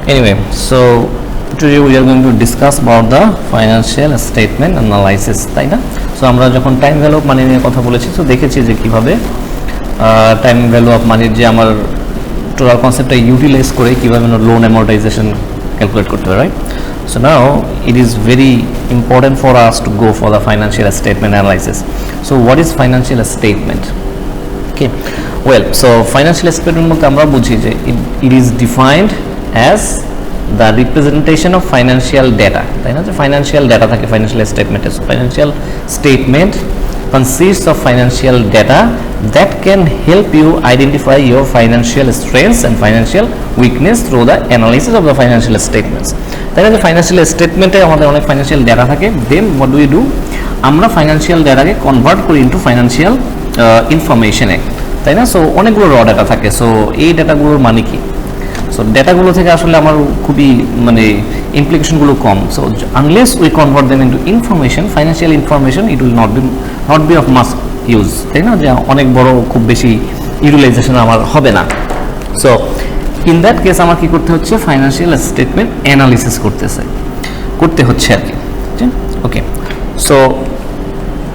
Anyway, so today we are going to discuss about the financial statement analysis, তাই না? So আমরা যখন time value of money নিয়ে কথা বলেছি, তো দেখেছি যে কিভাবে টাইম ভ্যালু অফ মানির যে আমার টোটাল কনসেপ্টটা ইউটিলাইজ করে কিভাবে লোন অ্যামortization ক্যালকুলেট করতে হবে, right? So now it is very important for us to go for the financial statement analysis. So what is financial statement? Okay, well, so financial statement বলতে আমরা বুঝি যে it is defined as the representation of financial data, তাই না? যে financial data থাকে financial statement. So financial statement consists of financial data that can help you identify your financial strengths and financial weakness through the analysis of the financial statements. তাই না? যে financial statement-এ আমাদের অনেক financial data থাকে, then what do we do? আমরা financial data-কে convert করি into financial information-এ, তাই না? সো অনেকগুলো র ডাটা থাকে। সো এই ডাটাগুলোর মানে কি? সো ডাটাগুলো থেকে আসলে আমার খুবই মানে ইমপ্লিকেশনগুলো কম। So unless we convert them into information, financial information, it will not be of mass use, তাই না? যে অনেক বড় খুব বেশি ইউটিলাইজেশন আমার হবে না। সো ইন দ্যাট কেস আমার কি করতে হচ্ছে? ফাইন্যান্সিয়াল স্টেটমেন্ট অ্যানালিসিস করতে হচ্ছে আর কি। ওকে, সো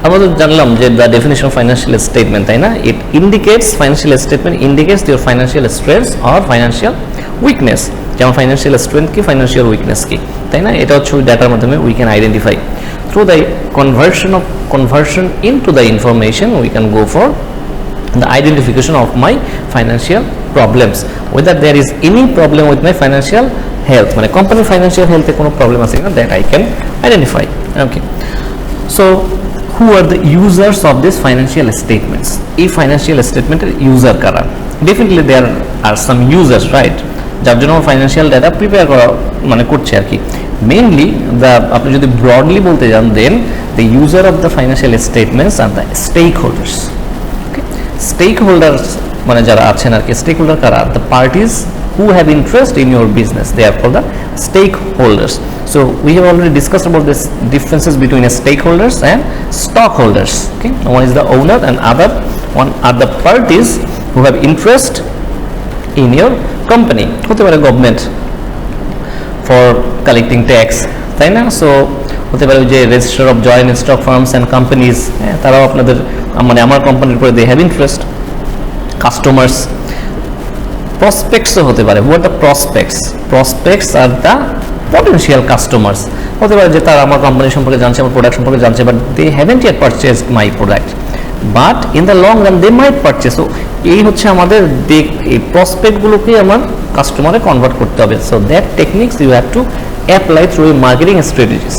আমরা তো জানলাম যে the definition of financial statement, তাই না? ইট indicates, financial statement indicates your financial strengths or financial weakness. যেমন ফাইন্যান্সিয়াল স্ট্রেংথ কি, ফাইন্যান্সিয়াল উইকনেস কি, তাই না? এটা হচ্ছে ওই ডাটার মাধ্যমে we can identify through the conversion into the information we can go for the identification of my financial problems, whether there is any problem with my financial health, মানে কোম্পানির ফাইন্যান্সিয়াল হেলথে কোনো প্রবলেম আছে কিনা, that I can identify. Okay, so who are the users of this financial statements? এই financial statement এর user কারা? Definitely there are some users, right? যার জন্য ফাইন্যান্সিয়াল ডাটা প্রিপেয়ার করা মানে করছে আর কি। মেইনলি আপনি যদি ব্রডলি বলতে যান, then the user of the financial statements are the stakeholders. Okay, stakeholders মানে যারা আছেন আর কি। স্টেক হোল্ডার কারা? The parties who have interest in your business, they are called the stakeholders. So we have already discussed about this differences between stakeholders and stockholders. Okay, one is the owner and other one are the parties who have interest in your company. হতে পারে government for collecting tax, তাই না? So হতে পারে যে register of joint stock firms and companies, তারাও আপনাদের মানে আমার কোম্পানির উপরে দে হ্যাভ ইন্টারেস্ট। কাস্টমার্স, প্রসপেক্টসও হতে পারে। What the prospects are the potential customers. হতে পারে যে তারা আমার কোম্পানি সম্পর্কে জানছে, আমার প্রোডাক্ট সম্পর্কে জানছে, but they haven't yet purchased my product, but in the long run they might purchase. So এই হচ্ছে আমাদের এই প্রসপেক্টগুলোকে আমার কাস্টমারে কনভার্ট করতে হবে। So that techniques you have to apply through marketing strategies,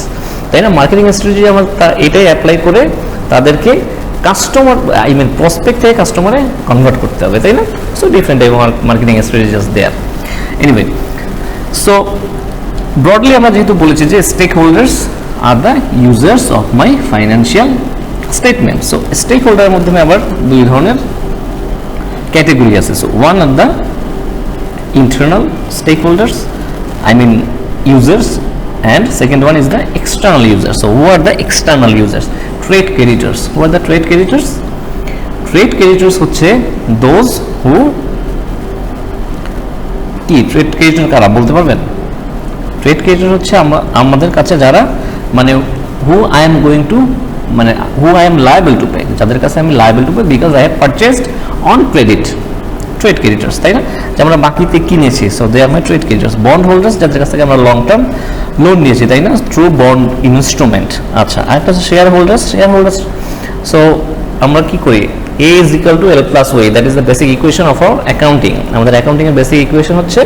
তাই না? মার্কেটিং স্ট্র্যাটেজি আমার এটাই অ্যাপ্লাই করে তাদেরকে কাস্টমার প্রসপেক্ট থেকে কাস্টমারে কনভার্ট করতে হবে, তাই না? So different type of marketing strategies there. Anyway, so broadly আমরা যেহেতু বলেছি যে stakeholders are the users of my financial statement. So স্টেক হোল্ডারের মধ্যে আবার দুই ধরনের ক্যাটেগরি আছে। So one are the internal stakeholders, users, and second one is the external users. So who are the external users? Trade creditors. Who are the trade creditors? Trade creditors হচ্ছে those who কি trade creditor কারা বলতে পারবেন? Trade creditor হচ্ছে আমাদের কাছে যারা মানে who I am going to মানে who I am liable to pay, যাদের কাছে আমি liable to pay because I have purchased on credit. Trade creditors, তাই না? যে আমরা বাকিতে কিনেছি, so they are my trade creditors. Bondholders, যাদের কাছ থেকে আমরা লং টার্ম লোন নিয়েছি, তাই না? Through bond instrument. আচ্ছা, আরেকটা হচ্ছে শেয়ার হোল্ডার্স। সো আমরা কি করি? A is equal to L plus Y, that is the basic equation of our accounting. আমাদের অ্যাকাউন্টিং এর বেসিক ইকুয়েশন হচ্ছে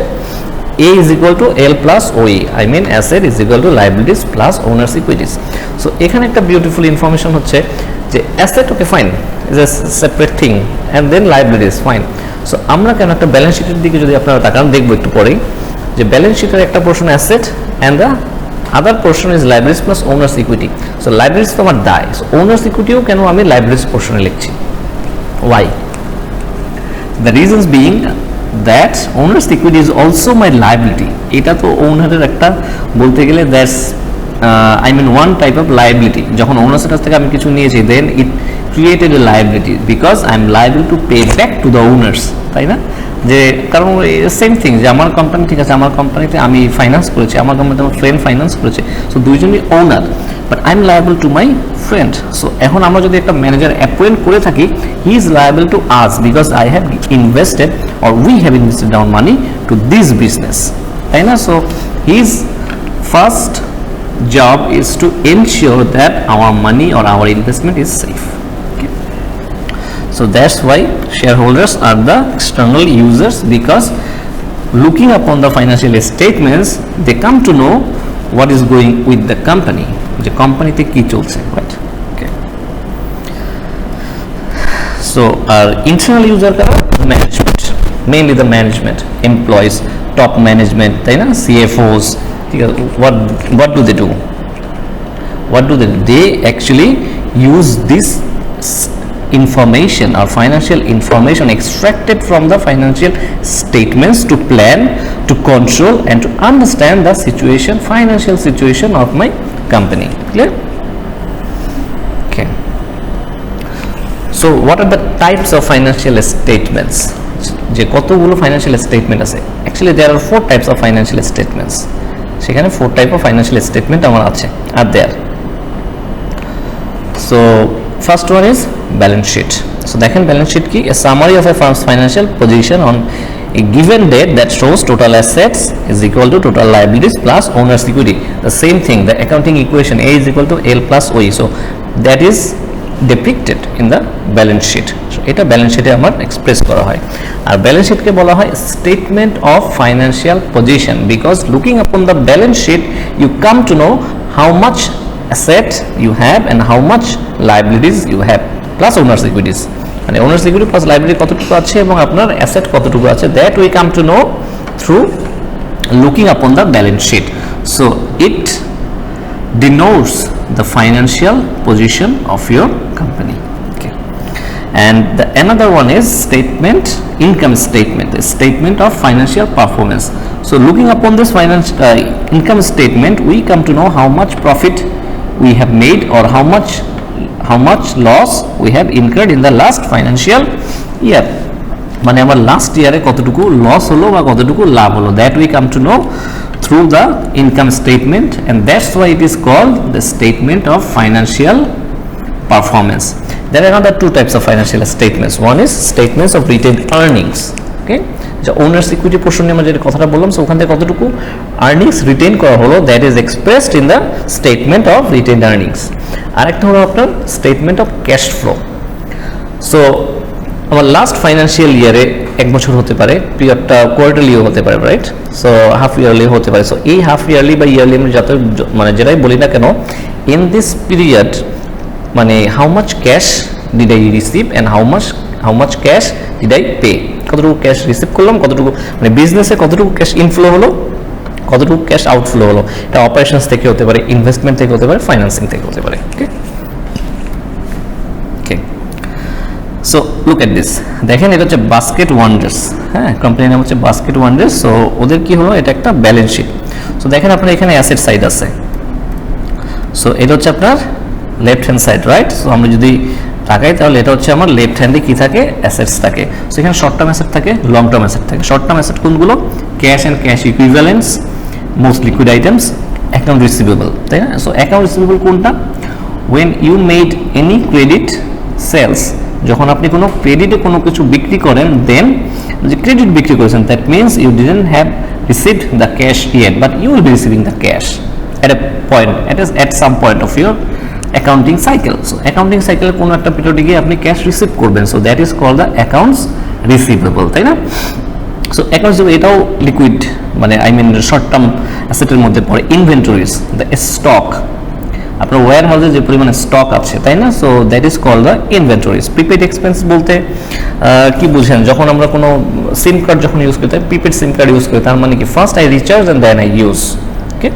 A is equal to L plus OE, I mean asset is equal to liabilities plus owners equities. So এখানে একটা beautiful information হচ্ছে যে asset okay fine is a separate thing and then liabilities fine. So আমরা কেন একটা balance শিটের দিকে যদি আপনারা তাকান, দেখবো একটু পরেই যে ব্যালেন্স শিটের একটা portion asset and the other portion is liabilities plus owner's equity. So liabilities তো আমার দায়, সো ওনার্স ইকুইটিও কেন আমি লাইবিলিটিস পোর্শনে লিখছি? Why? The reasons being that owners equity is also my liability. এটা তো ওনারের একটা বলতে গেলে that's I mean one type of liability. যখন ওনার্সের কাছ থেকে আমি কিছু নিয়েছি, then it created a liability because I am liable to pay back to the owners, তাই না? যে কারণ সেম থিং, যে আমার কোম্পানি, ঠিক আছে, আমার কোম্পানিতে আমি ফাইন্যান্স করেছি, আমার কোম্পানিতে আমার ফ্রেন্ড ফাইন্যান্স করেছে, সো দুইজনই owner, but I am liable to my friend. So এখন আমরা যদি একটা ম্যানেজার অ্যাপয়েন্ট করে থাকি, he is liable to us because I have invested or we have invested our money to this business, তাই না? So his first job is to ensure that our money or our investment is safe. Okay. So that's why shareholders are the external users, because looking upon the financial statements they come to know what is going with the company, the company te ki cholche, right? Okay. So our internal user kara management, mainly the management, employees, top management, তাই না, CFOs, what do they do? They actually use this information or financial information extracted from the financial statements to plan, to control and to understand the situation, financial situation of my company. Clear? Okay. So what are the types of financial statements? যে কতগুলো financial statement আছে? Actually there are 4 types of financial statements. সেখানে 4 type of financial statement আমার আছে, আর there. So first one is balance sheet. So দেখেন balance sheet কি? A summary of a firm's financial position on a given date that shows total assets is equal to total liabilities plus owner's equity. The same thing, the accounting equation A is equal to L plus OE. So that is depicted in the balance sheet. So এটা balance শিটে আমার express করা হয়। আর balance শিটকে বলা হয় statement of financial position, because looking upon the balance sheet you come to know how much asset you have and how much liabilities you have plus owners equities, মানে owners equity plus liability কতটুকু আছে এবং আপনার asset কতটুকু আছে, that we come to know through looking upon the balance sheet. So it denotes the financial position of your company. Okay. And another one is statement, income statement, the statement of financial performance. So looking upon this income statement, we come to know how much profit we have made or how much loss we have incurred in the last financial year. মানে আমার last ইয়ারে কতটুকু loss হলো বা কতটুকু লাভ হলো, that we come to know through the income statement, and that's why it is called the statement of financial performance. There are another 2 types of financial statements. One is statements of retained earnings. Okay, যে owners equity portion নিয়ে আমরা যে কথাটা বললাম, so ওখান থেকে কতটুকু earnings retain করা হলো, that is expressed in the statement of retained earnings. আরেকটা হলো আপনার statement of cash flow. So আমার লাস্ট ফাইন্যান্সিয়াল ইয়ারে 1 বছর হতে পারে, পিরিয়ডটা কোয়ার্টারলিও হতে পারে, রাইট? সো হাফ ইয়ারলি হতে পারে। সো এই হাফ ইয়ারলি বা ইয়ারলি আমরা যাতে মানে যেটাই বলি না কেন, ইন দিস পিরিয়ড মানে how much cash did I receive and how much cash did I pay, কতটুকু ক্যাশ রিসিভ করলাম, কতটুকু মানে বিজনেসে কতটুকু ক্যাশ ইনফ্লো হলো, কতটুকু ক্যাশ আউটফ্লো হলো। এটা অপারেশনস থেকে হতে পারে, ইনভেস্টমেন্ট থেকে হতে পারে, ফাইন্যান্সিং থেকে হতে পারে। ওকে, সো লুক এট দিস, দেখেন এটা হচ্ছে বাস্কেট ওয়ান্ডার্স। হ্যাঁ, কোম্পানির নাম হচ্ছে বাস্কেট ওয়ান্ডার্স। সো ওদের কি হলো, এটা একটা ব্যালেন্স শিট। সো দেখেন আপনার এখানে অ্যাসেট সাইড আছে, সো এটা হচ্ছে আপনার left hand side, right? So আমরা যদি তাকাই তাহলে এটা হচ্ছে আমার লেফট হ্যান্ডে কি থাকে, অ্যাসেটস থাকে। সো এখানে শর্ট টার্ম অ্যাসেট থাকে, লং টার্ম অ্যাসেট থাকে। শর্ট টার্ম অ্যাসেট কোনগুলো? Cash and cash equivalents, most liquid items, account receivable, তাই না? সো অ্যাকাউন্ট রিসিভেবল কোনটা? when you made any credit sales, যখন আপনি কোনো ক্রেডিটে কোনো কিছু বিক্রি করেন, দেন যে ক্রেডিট বিক্রি করেছেন, that means you didn't have received the cash yet, but you will be receiving the cash at a point, at some point of your accounting cycle. So accounting cycle কোনো একটা পিরিয়ডে গিয়ে আপনি ক্যাশ রিসিভ করবেন, so that is called the accounts receivable, তাই না? So accounts এটাও লিকুইড, মানে আই মিন শর্ট টার্ম অ্যাসেটের মধ্যে পড়ে। ইনভেন্টরিজ, দ্য স্টক, আপনার ওয়্যার হাউসে যে পরিমাণে স্টক আছে, তাই না? So that is called the inventories. Prepaid expense বলতে কি বুঝেন? যখন আমরা কোনো সিম কার্ড যখন ইউজ করি, প্রিপেড সিম কার্ড ইউজ করি, তার মানে কি first I recharge and then I use. Okay,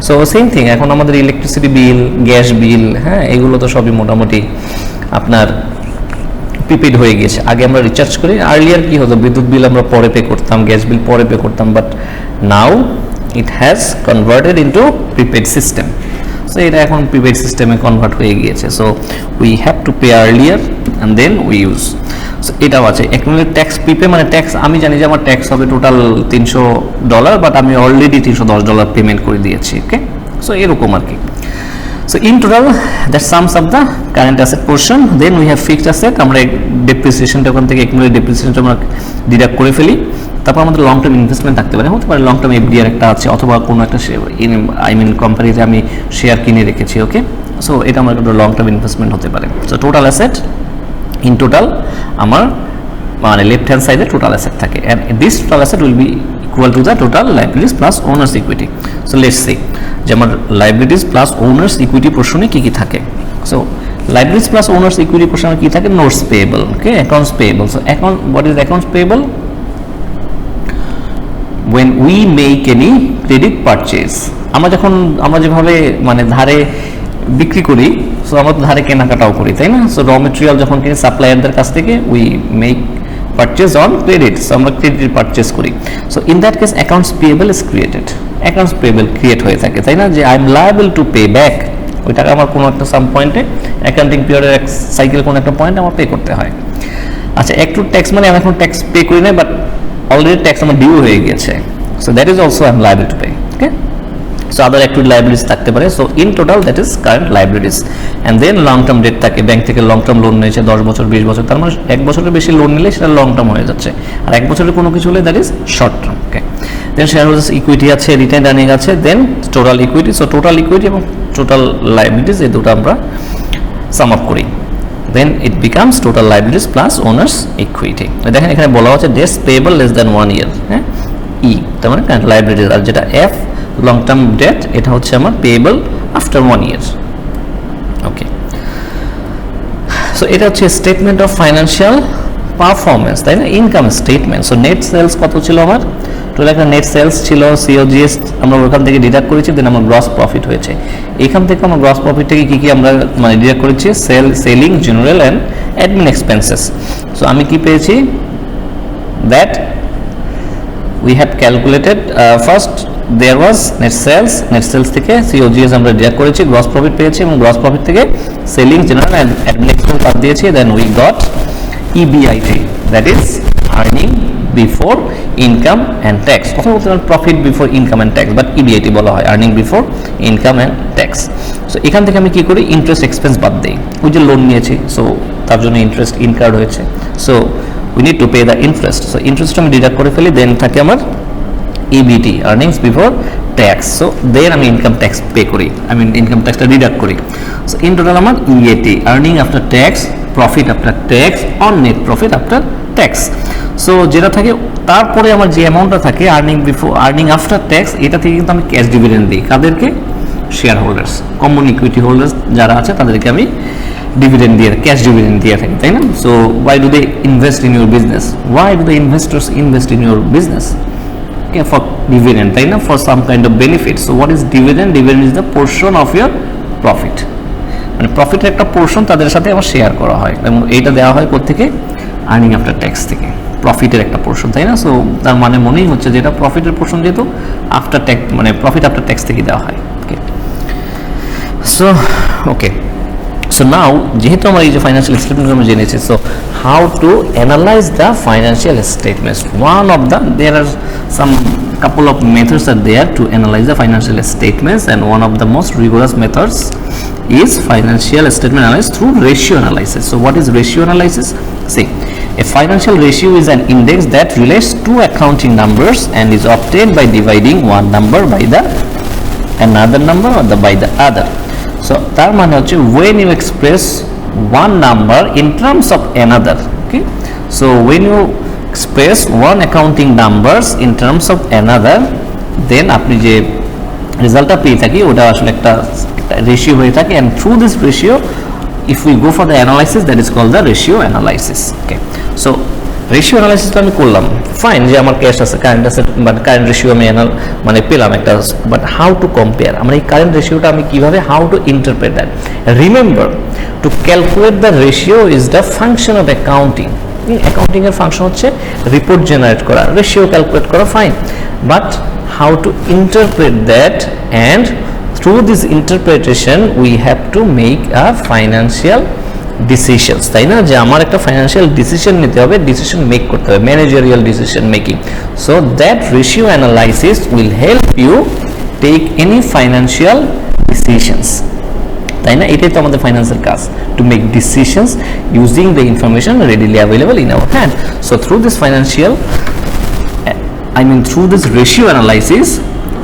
so same thing এখন আমাদের ইলেকট্রিসিটি বিল, গ্যাস বিল, হ্যাঁ, এগুলো তো সবই মোটামুটি আপনার প্রিপেড হয়ে গেছে। আগে আমরা রিচার্জ করি, আর্লিয়ার কি হতো, বিদ্যুৎ বিল আমরা পরে পে করতাম, গ্যাস বিল পরে পে করতাম, but now it has converted into prepaid system. সো এটা এখন প্রিপেড সিস্টেমে কনভার্ট হয়ে গিয়েছে। So we have to pay earlier and then we use. So এটাও আছে অ্যাকচুয়ালি ট্যাক্স প্রিপে, মানে ট্যাক্স আমি জানি যে আমার ট্যাক্স হবে টোটাল $300, বাট আমি অলরেডি $310 পেমেন্ট করে দিয়েছি। ওকে, সো এরকম আর কি। So in total that sums up the current asset portion. Then we have fixed asset, আমরা depreciation টা ওখান থেকে accumulated depreciation টা আমরা ডিডাক্ট করে ফেলি। তারপর আমাদের লং টার্ম ইনভেস্টমেন্ট থাকতে পারে, হতে পারে লং টার্ম এফডিআর একটা আছে, অথবা কোনো একটা কোম্পানিতে আমি শেয়ার কিনে রেখেছি। ওকে, সো এটা আমার একটা লং টার্ম ইনভেস্টমেন্ট হতে পারে। So total asset in total আমার মানে লেফট হ্যান্ড সাইডে টোটাল অ্যাসেট থাকে, and this total asset will be equal to the total liabilities plus owners equity. So let's say যে আমার liabilities plus owners equity পোর্শনে কি কি থাকে। So liabilities plus owners equity পোর্শনে কি থাকে, notes payable, okay, accounts payable. So account, what is accounts payable? When we make any credit purchase, আমরা যেভাবে মানে ধারে বিক্রি করি, সো আমরা তো ধারে কেনাকাটাও করি, তাই না? সো র মেটেরিয়াল যখন কিনি সাপ্লায়ারদের কাছ থেকে, we make purchase on credit, so আমরা ক্রেডিট পারচেজ করি। So in that case accounts payable is created, accounts payable create হয়ে থাকে, তাই না? যে I am liable to pay back, ওই টাকা আমার কোনো একটা সাম পয়েন্টে অ্যাকাউন্টিং পিরিয়ডের এক সাইকেল কোনো একটা পয়েন্ট আমার পে করতে হয়। আচ্ছা, একটু ট্যাক্স মানে আমি এখন ট্যাক্স পে করি না, বাট অলরেডি ট্যাক্স আমার ডিউ হয়ে গেছে, so that is also I am liable to pay. Okay, so other active liabilities থাকতে পারে। So in total that is current liabilities. And then long term debt থাকে, bank থেকে long term loan নিয়েছে 10 বছর 20 বছর, তার মানে 1 বছরের বেশি লোন নিলে সেটা লং টার্ম হয়ে যাচ্ছে, আর 1 বছরের কোনো কিছু হলে that is short term. Okay, then shareholders equity আছে, রিটেইনড আর্নিং আছে, then total equity. So total equity এবং টোটাল লাইবিলিটিস এই দুটো আমরা সাম আপ করি, then it becomes total liabilities plus owner's equity. দেখেন এখানে বলা হচ্ছে debts payable less than 1 year, হ্যাঁ, ই তার মানে কারেন্ট লাইবিলিটিস, আর যেটা এফ লং টার্ম ডেট, এটা হচ্ছে আমার payable after 1 year. Okay, so এটা হচ্ছে স্টেটমেন্ট অফ ফাইন্যান্সিয়াল পারফরমেন্স, তাই না? Income statement. So net sales কত ছিল আমার, টোটাল একটা নেট সেলস ছিল, সিওজিএস আমরা ওখান থেকে ডিডাক্ট করেছি, দেন আমার গ্রস প্রফিট হয়েছে। এখান থেকে আমার গ্রস প্রফিট থেকে কি কি আমরা মানে ডিডাক্ট করেছি, selling general and admin expenses. So আমি কি পেয়েছি, that we had calculated first there was net sales থেকে COGS আমরা ডিডাক্ট করেছি, গ্রস প্রফিট পেয়েছি, এবং গ্রস প্রফিট থেকে selling general and admin expense বাদ দিয়েছি, then we got EBIT, that is earning before income and tax। কথা বলতে পারেন profit before income and tax, but EBIT বলা হয়, earning before income and tax. So এখান থেকে আমি কি করি, ইন্টারেস্ট এক্সপেন্স বাদ দিই, ওই যে লোন নিয়েছি, সো তার জন্য ইন্টারেস্ট ইনকার্ড হয়েছে, so we need to pay the interest, so interest আমি ডিডাক্ট করে ফেলি, দেন থাকে আমার EBT, earnings before tax, so then আমি ইনকাম ট্যাক্স পে করি, আমি ইনকাম ট্যাক্সটা ডিডাক্ট করি। সো ইন টোটাল আমার EAT, earning after tax, profit after tax on net profit after tax. So যেটা থাকে তারপরে আমার যে অ্যামাউন্টটা থাকে আর্নিং আফটার ট্যাক্স, এটা থেকে কিন্তু আমি ক্যাশ ডিভিডেন্ড দিই, কাদেরকে, share holders, common equity holders যারা আছে তাদেরকে আমি ডিভিডেন্ড দিয়ে, ক্যাশ ডিভিডেন্ড দিয়ে থাকি, তাই না? So why do they invest in your business, why do the investors invest in your business, for dividend, তাই না, for some kind of benefit. So what is dividend, dividend is the portion of your profit, মানে প্রফিটের একটা portion তাদের সাথে আমার share করা হয়, এবং এইটা দেওয়া হয় কোত্থেকে, আর্নিং আফটার ট্যাক্স থেকে, প্রফিটের একটা পোর্শন, তাই না? সো তার মানে মনেই হচ্ছে যে এটা প্রফিটের পোর্শন, যেহেতু আফটার ট্যাক্স মানে প্রফিট আফটার ট্যাক্স থেকে দেওয়া হয়। ওকে, সো ওকে, সো নাও যেহেতু আমরা এই যে ফাইন্যান্সিয়াল স্টেটমেন্ট আমরা জেনেছি, so how to analyse the financial statements, one of the there are some couple of methods are there to analyze the financial statements, and one of the most rigorous methods is financial statement analysis through ratio analysis. So what is ratio analysis? See, a financial ratio is an index that relates two accounting numbers and is obtained by dividing one number by the another number or by the other. So তার মানে হচ্ছে when you express one number in terms of another, okay, so when you express one accounting numbers in terms of another, then আপনি যে রেজাল্টটা পেয়ে থাকি ওটা আসলে একটা রেশিও হয়ে থাকে, and through this ratio if we go for the analysis, that is called the ratio analysis. Okay, so ratio অ্যানালাইসিসটা আমি করলাম, ফাইন, যে আমার ক্যাশ আছে, কারেন্ট আছে, বাট কারেন্ট রেশিও আমি মানে পেলাম একটা, বাট হাউ টু কম্পেয়ার, আমার এই কারেন্ট রেশিওটা আমি কিভাবে, how to interpret that. Remember, to calculate the ratio is the function of accounting. Accounting এর ফাংশন হচ্ছে রিপোর্ট জেনারেট করা, রেশিও ক্যালকুলেট করা, fine, but how to interpret that, and through this interpretation we have to make a financial decisions, তাই না, যে আমার একটা financial decision নিতে হবে, ডিসিশন মেক করতে হবে, managerial decision making. So that ratio analysis will help you take any financial decisions, তাই না, এটাই তো আমাদের ফাইন্যান্সের কাজ, to make decisions using the information readily available in our hand. So through this financial through this ratio analysis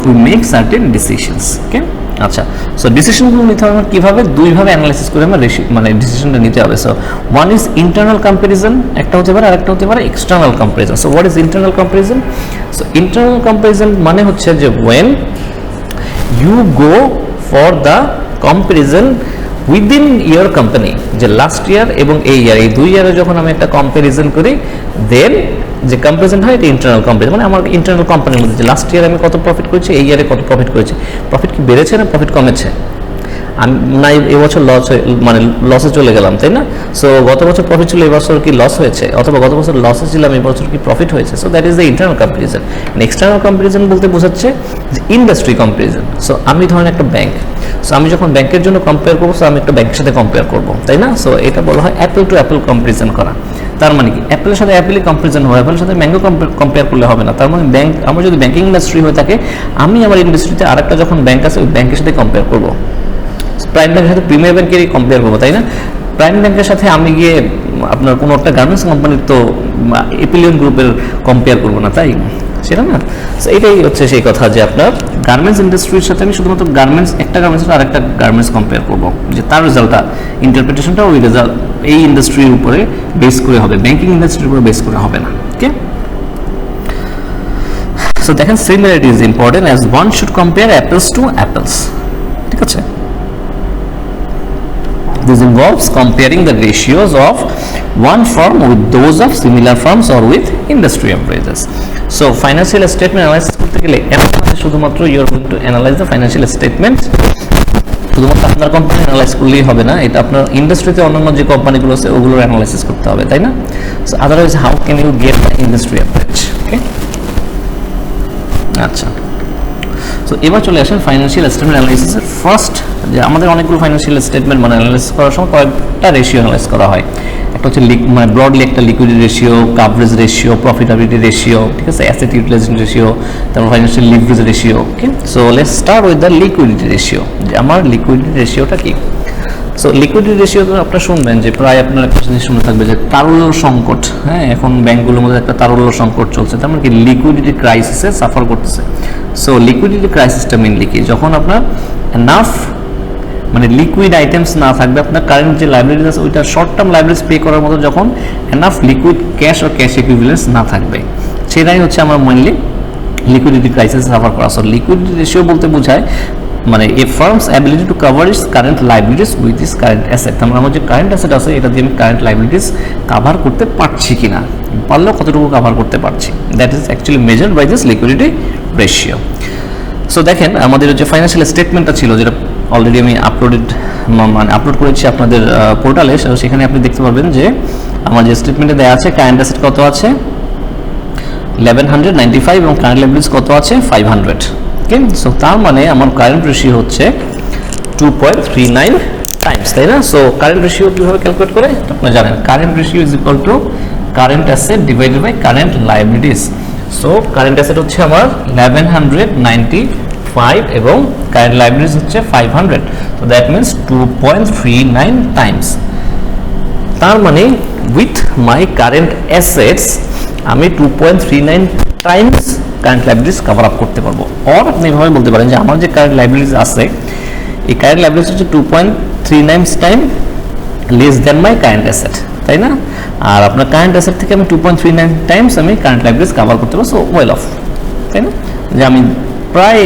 we make certain decisions, okay? আচ্ছা, so ডিসিশনগুলো নিতে হবে কিভাবে, দুইভাবে অ্যানালাইসিস করে আমরা মানে ডিসিশনটা নিতে হবে। So one is internal comparison, একটা হতে পারে, আরেকটা হতে পারে external comparison. So what is internal comparison? So internal comparison মানে হচ্ছে যে when you go for the comparison within your company, যে লাস্ট ইয়ার এবং এই ইয়ার, এই 2 ইয়ারে যখন আমি একটা কম্প্যারিজন করি, দেন যে কম্প্যারিজন হয় এটা ইন্টারনাল কম্প্যারিজন, মানে আমার ইন্টারনাল কোম্পানির মধ্যে যে লাস্ট ইয়ারে আমি কত প্রফিট করেছি, এই ইয়ারে কত প্রফিট করেছি, প্রফিট কি বেড়েছে না প্রফিট কমেছে, আমি না এবছর লস মানে লসে চলে গেলাম, তাই না? সো গত বছর প্রফিট ছিল, এবছর কি লস হয়েছে, অথবা গত বছর লসে ছিলাম, এবছর কি প্রফিট হয়েছে। So that is the internal comparison. External comparison বলতে বোঝাচ্ছে যে ইন্ডাস্ট্রি কম্প্যারিজন। সো আমি ধরেন একটা ব্যাংক, সো আমি যখন ব্যাংকের জন্য কম্পেয়ার করবো, সো আমি একটা ব্যাংকের সাথে কম্পেয়ার করবো, তাই না? সো এটা বলা হয় অ্যাপেল টু অ্যাপেল কম্প্যারিজন করা। তার মানে কি অ্যাপেলের সাথে অ্যাপেলই কম্প্যারিজন হবে, অ্যাপেলের সাথে ম্যাঙ্গো কম্পেয়ার করলে হবে না। তার মানে ব্যাংক, আমার যদি ব্যাংকিং ইন্ডাস্ট্রি হয়ে থাকে, আমি আমার ইন্ডাস্ট্রিতে আরেকটা যখন ব্যাংক আছে, ওই ব্যাংকের সাথে কম্পেয়ার করবো। প্রাইম ব্যাংকের সাথে প্রিমিয়ার ব্যাংকেরই কম্পেয়ার করবো, তাই না? প্রাইম ব্যাংকের সাথে আমি গিয়ে আপনার কোনো একটা গার্মেন্টস কোম্পানির তো এপিলিয়ন গ্রুপের কম্পেয়ার করবো না, তাই সেটা না। এটাই হচ্ছে সেই কথা যে আপনার গার্মেন্টস ইন্ডাস্ট্রির সাথে আমি শুধুমাত্র গার্মেন্টস, একটা গার্মেন্টস আর একটা গার্মেন্টস কম্পেয়ার করবো, যে তার রেজাল্টটা, ইন্টারপ্রিটেশনটা ওই রেজাল্ট এই ইন্ডাস্ট্রির উপরে বেস করে হবে, ব্যাংকিং ইন্ডাস্ট্রির উপরে বেস করে হবে না, ওকে? সো দেখেন similarity is important as one should compare apples to apples, ঠিক আছে? This involves comparing the ratios of one firm with those of similar firms or with industry averages. So financial statement analysis করতে গেলে শুধুমাত্র you are going to analyze the financial statements, শুধুমাত্র আপনার company analyse করলেই হবে না, এটা আপনার ইন্ডাস্ট্রিতে অন্যান্য যে কোম্পানিগুলো আছে ওগুলোর অ্যানালাইসিস করতে হবে, তাই না? So otherwise how can you get the industry average, okay? আচ্ছা, সো এবার চলে আসেন ফাইন্যান্সিয়াল স্টেটমেন্ট অ্যানালাইসিসের ফার্স্ট, যে আমাদের অনেকগুলো ফাইন্যান্সিয়াল স্টেটমেন্ট মানে অ্যানালাইসিস করার সময় কয়েকটা রেশিও অ্যানালাইজ করা হয়। একটা হচ্ছে মানে ব্রডলি একটা liquidity ratio, coverage ratio, profitability ratio, ঠিক আছে, অ্যাসেট ইউটিলাইজেশন রেশিও, তারপর financial leverage ratio, okay? So let's start with the liquidity ratio, যে আমার লিকুইডিটি রেশিওটা কি। সো লিকুইডিটি রেশিও তো আপনারা শুনবেন যে প্রায় আপনার একটা জিনিস শুনে থাকবে যে তারল্য সংকট, হ্যাঁ, এখন ব্যাংকগুলোর মধ্যে একটা তারল্য সংকট চলছে, তার মানে কি লিকুইডিটি ক্রাইসিসে সাফার করতেছে। সো লিকুইডিটি ক্রাইসিসটা মেনলি কি, যখন আপনার এনাফ মানে লিকুইড আইটেমস না থাকবে, আপনার কারেন্ট যে লাইব্রেরিজ আছে ওইটা শর্ট টার্ম লাইব্রেরিজ পে করার মতো যখন এনাফ লিকুইড ক্যাশ ও ক্যাশ ইকুইভ্যালেন্স না থাকবে, সেটাই হচ্ছে আমার মেনলি লিকুইডিটি ক্রাইসিস সাফার করা। সো লিকুইডিটি রেশিও বলতে বোঝায় মানে a firm's ability to cover its current liabilities with its current asset, আমার যে কারেন্ট অ্যাসেট আছে এটা দিয়ে আমি কারেন্ট লাইবিলিটিস কাভার করতে পারছি কিনা, পারলেও কতটুকু কাভার করতে পারছি, that is actually measured by this liquidity ratio. So দেখেন আমাদের যে ফাইন্যান্সিয়াল স্টেটমেন্টটা ছিল, যেটা অলরেডি আমি আপলোড করেছি আপনাদের পোর্টালে, সেখানে আপনি দেখতে পারবেন যে আমার যে স্টেটমেন্টে দেওয়া আছে কারেন্ট অ্যাসেট কত আছে 1195 এবং কারেন্ট লাইবিলিটিস কত আছে 500, ওকে? সো তার মানে আমার কারেন্ট রেশিও হচ্ছে 2.39 টাইমস, তাই না? সো কারেন্ট রেশিও কিভাবে ক্যালকুলেট করে আপনারা জানেন, current ratio is equal to current asset divided by current liabilities. So current asset হচ্ছে আমার 1195 এবং কারেন্ট লাইবিলিটিস হচ্ছে 500, তো দ্যাট মিন্স 2.39 টাইমস। তার মানে উইথ মাই কারেন্ট অ্যাসেটস আমি 2.39 Times current liabilities cover up করতে পারবো। অর আপনি এভাবে বলতে পারেন যে আমার যে কারেন্ট লাইবিলিটিস আছে, এই কারেন্ট লাইবিলিটিস হচ্ছে 2.39 time less than my current asset, তাই না? আর আপনার কারেন্ট অ্যাসেট থেকে আমি 2.39 টাইমস আমি কারেন্ট লাইবিলিটিস কভার করতে পারবো, সো ওয়েল অফ, তাই না? যে আমি প্রায়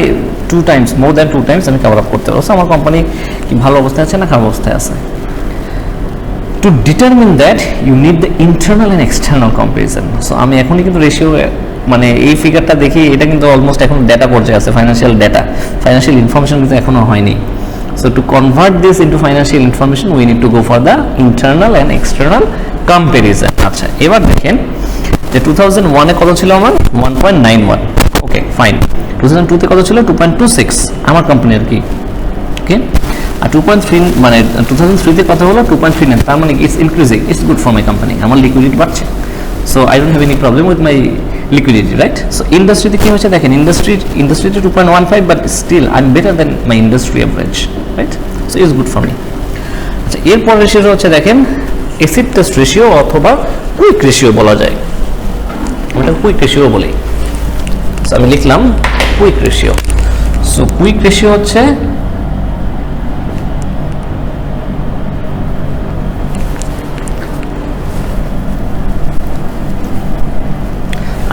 2 টাইমস, মোর দ্যান 2 টাইমস আমি কভার আপ করতে পারবো। আমার কোম্পানি কি ভালো অবস্থায় আছে না খারাপ অবস্থায় আছে। To determine that you need the internal and external comparison. So আমি এখনই কিন্তু রেশিও মানে এই ফিগারটা দেখি, এটা কিন্তু অলমোস্ট এখন ডেটা পর্যায়ে আছে, ফাইন্যান্সিয়াল ডেটা, ফাইন্যান্সিয়াল ইনফরমেশন কিন্তু এখনো হয়নি। So to convert this into financial information we need to go for the internal and external comparison. আচ্ছা, এবার দেখেন যে 2001 এ কত ছিল আমার 1.91, ওকে ফাইন। 2002 তে কত ছিল 2.26 আমার কোম্পানির কি, ওকে। আর 2.3 মানে 2003 তে কথা হলো 2.39, তার মানে it's increasing, it's good for my company, আমার লিকুইডিটি বাড়ছে, so I don't have any problem with my liquidity, right. So ইন্ডাস্ট্রিতে কি হচ্ছে দেখেন, ইন্ডাস্ট্রিতে 2.15, but still I am better than my industry average, right. So it's good for me. আচ্ছা, এরপর ratio হচ্ছে দেখেন অ্যাসিড টেস্ট রেশিও অথবা কুইক রেশিও বলা যায়, ওটা কুইক রেশিও বলি। সো আমি লিখলাম quick ratio. So quick ratio হচ্ছে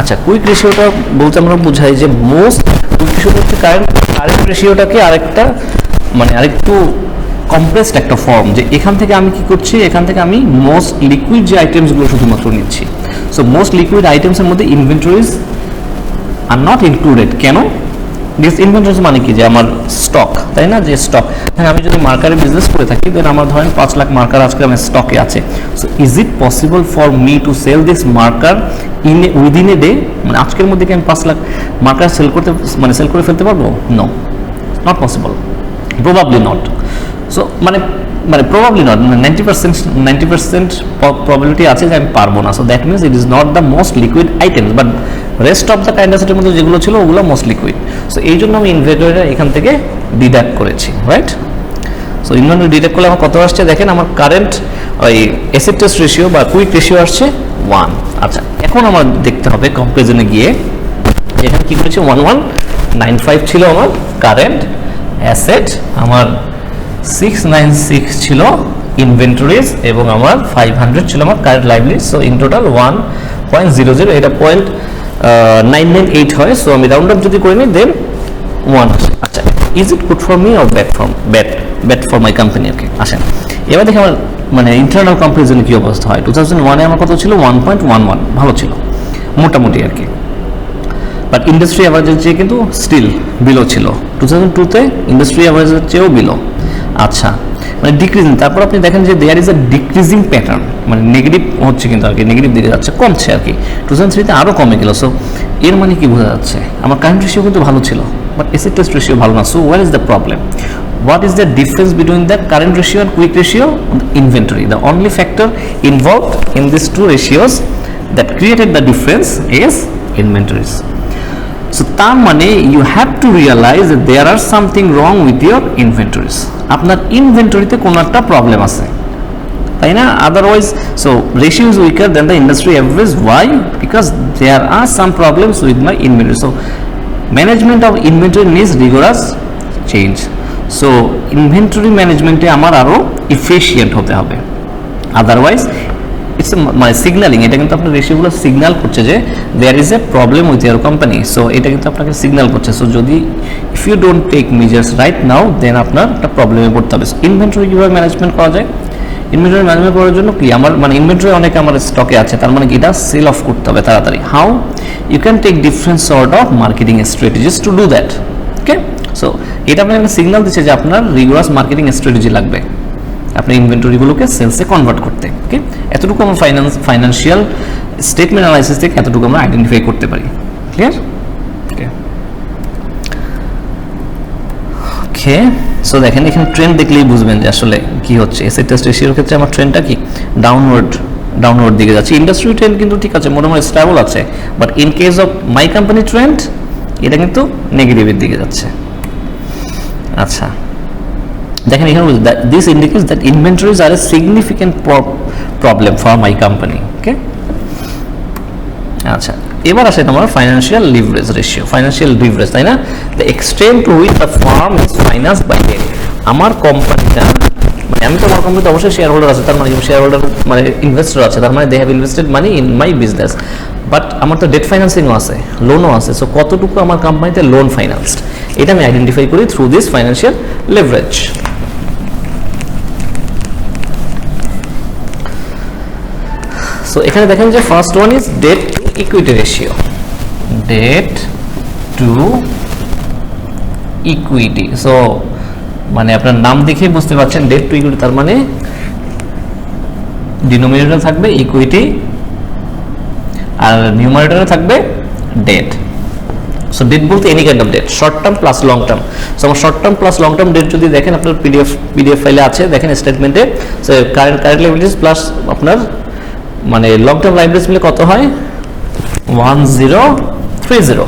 আচ্ছা, কুইক রেশিওটা বলতে আমরা বুঝাই যে মোস্ট কুইক রেশিও হচ্ছে কারেন্ট রেশিওটাকে আরেকটা মানে আরেকটু কমপ্রেসড একটা ফর্ম, যে এখান থেকে আমি কি করছি, এখান থেকে আমি মোস্ট লিকুইড যে আইটেমসগুলো শুধুমাত্র নিচ্ছি। সো মোস্ট লিকুইড আইটেমসের মধ্যে ইনভেন্টরিজ আর নট ইনক্লুডেড। কেন? বিকজ ইনভেন্টরিজ মানে কি, যে আমার স্টক, তাই না, যে স্টক। হ্যাঁ, আমি যদি মার্কারে বিজনেস করে থাকি, দেন আমার ধরেন 5 লাখ মার্কার আজকে আমার স্টকে আছে। So is it possible for me to sell this marker within a day? মানে আজকের মধ্যে কি আমি 5 লাখ মার্কার সেল করে ফেলতে পারবো? No, not possible, probably not. So মানে প্রবাবলি নট, 90% প্রবাবিলিটি আছে যে আমি পারবো না। So that means it is not the most liquid items, but rest of the kind অ্যাসেটের মধ্যে যেগুলো ছিল ওগুলো মোস্ট লিকুইড। সো এই জন্য আমি ইনভেন্টরিটা এখান থেকে ডিডাক্ট করেছি, রাইট। সো ইনভেন্টরি ডিডাক্ট করলে আমার কত আসছে দেখেন, আমার কারেন্ট ওই অ্যাসেট টেস্ট রেশিও বা কুইক রেশিও আসছে 1। আচ্ছা, এখন আমার দেখতে হবে কম্পারিজনে গিয়ে, যেখানে কি করেছে 1195 ছিল আমার কারেন্ট অ্যাসেট, আমার 696 ছিল ইনভেন্টরিজ, এবং আমার 500 ছিল আমার current liability. So in total 1.00, এটা 0.998 হয়। সো আমি রাউন্ড আপ যদি করে নিই দেন 1 আসে। আচ্ছা, is it good for me or bad for my company? Okay, আসেন এবার দেখি আমার মানে ইন্টারনাল কম্পারিজনে কি অবস্থা হয়। 2001-এ আমার কত ছিল? 1.11, ভালো ছিল মোটামুটি আর কি, বাট ইন্ডাস্ট্রি অ্যাভারেজের চেয়ে কিন্তু স্টিল বিলো ছিল। 2002-তে ইন্ডাস্ট্রি অ্যাভারেজের চেয়েও বিলো। আচ্ছা, মানে ডিক্রিজিং, তারপর আপনি দেখেন যে there is a decreasing pattern, মানে নেগেটিভ হচ্ছে কিন্তু আর কি, নেগেটিভ দিকে যাচ্ছে, কমছে আর কি। 2003-তে আরও কমে গেল। সো এর মানে কি বোঝা যাচ্ছে, আমার কারেন্ট রেশিও কিন্তু ভালো ছিল, বাট অ্যাসেট টেস্ট রেশিও ভালো না। So where is the problem? What is the difference between the current ratio and quick ratio? Inventory. The only factor involved in these two ratios that created the difference is inventories. So তার মানে you have to realize that there are something wrong with your inventories. আপনার ইনভেন্টরিতে কোনো একটা problem আছে, তাই না? Otherwise, so ratio is weaker than the industry average. Why? Because there are some problems with my inventory. So management of inventory needs rigorous change. So inventory ম্যানেজমেন্টে আমার আরও efficient হতে হবে, আদারওয়াইজ ইটস মানে signalling, এটা কিন্তু আপনার রেশিওগুলো signal করছে যে there is a problem with your company. So এটা কিন্তু আপনাকে সিগন্যাল করছে। সো যদি if you don't take measures right now, then আপনার একটা প্রবলেমে পড়তে হবে। ইনভেন্টরি কীভাবে ম্যানেজমেন্ট করা যায়? ইনভেন্টরি ম্যানেজমেন্ট করার জন্য কি, আমার মানে ইনভেন্টরি অনেক আমার স্টকে আছে, তার মানে কি এটা সেল অফ করতে হবে তাড়াতাড়ি। How? You can take different sort of marketing strategies to do that. Okay, so এটা আপনাকে একটা সিগন্যাল দিচ্ছে যে আপনার রিগোরাস মার্কেটিং স্ট্র্যাটেজি লাগবে আপনার ইনভেন্টরিগুলোকে সেলসে কনভার্ট করতে। ওকে, এতটুকু আমরা ফাইন্যান্সিয়াল স্টেটমেন্ট অ্যানালাইসিস থেকে এতটুকু আমরা আইডেন্টিফাই করতে পারি। ক্লিয়ার? ওকে ওকে, সো দেখেন এখানে ট্রেন্ড দেখলেই বুঝবেন যে আসলে কি হচ্ছে। অ্যাসেট টেস্ট রেশিওর ক্ষেত্রে আমার ট্রেন্ডটা কি, ডাউনওয়ার্ড দিকে যাচ্ছে। ইন্ডাস্ট্রি ট্রেন্ড কিন্তু ঠিক আছে, মোটামুটি স্টেবল আছে, but in case of my company trend এটা কিন্তু নেগেটিভের দিকে যাচ্ছে। আচ্ছা, দেখেন এখানে this indicates that inventories are a significant problem for my company. Okay, আচ্ছা এবার আসে তোমার financial leverage ratio. Financial leverage, তাই না? The extent to which the firm is financed by debt. আমার কোম্পানিটা মানে আমি তো আমার কোম্পানিতে অবশ্যই শেয়ার হোল্ডার আছে, তার মানে শেয়ার হোল্ডার মানে ইনভেস্টর আছে, তার মানে they have invested money in my business, but আমার তো ডেট ফাইন্যান্সিংও আছে, লোনও আছে। সো কতটুকু আমার কোম্পানিতে লোন ফাইন্যান্সড, এটা আমি আইডেন্টিফাই করি through this financial leverage. So এখানে দেখেন যে first one is debt to equity ratio. Debt to equity, so মানে আপনার নাম দেখে বুঝতে পারছেন ডেট টু ইকুইটি, তার মানে ডিনোমিনেটর থাকবে ইকুইটি আর নিউমারেটরে থাকবে ডেট। সো ডেট বলতে any kind of debt, short term plus long term. So আমার short term plus long term debt যদি দেখেন আপনার পিডিএফ ফাইলে আছে, দেখেন স্টেটমেন্টে। সো কারেন্ট লাইবিলিটিস প্লাস আপনার মানে লং টার্ম লাইবিলিটিস মিলে কত হয় 1030,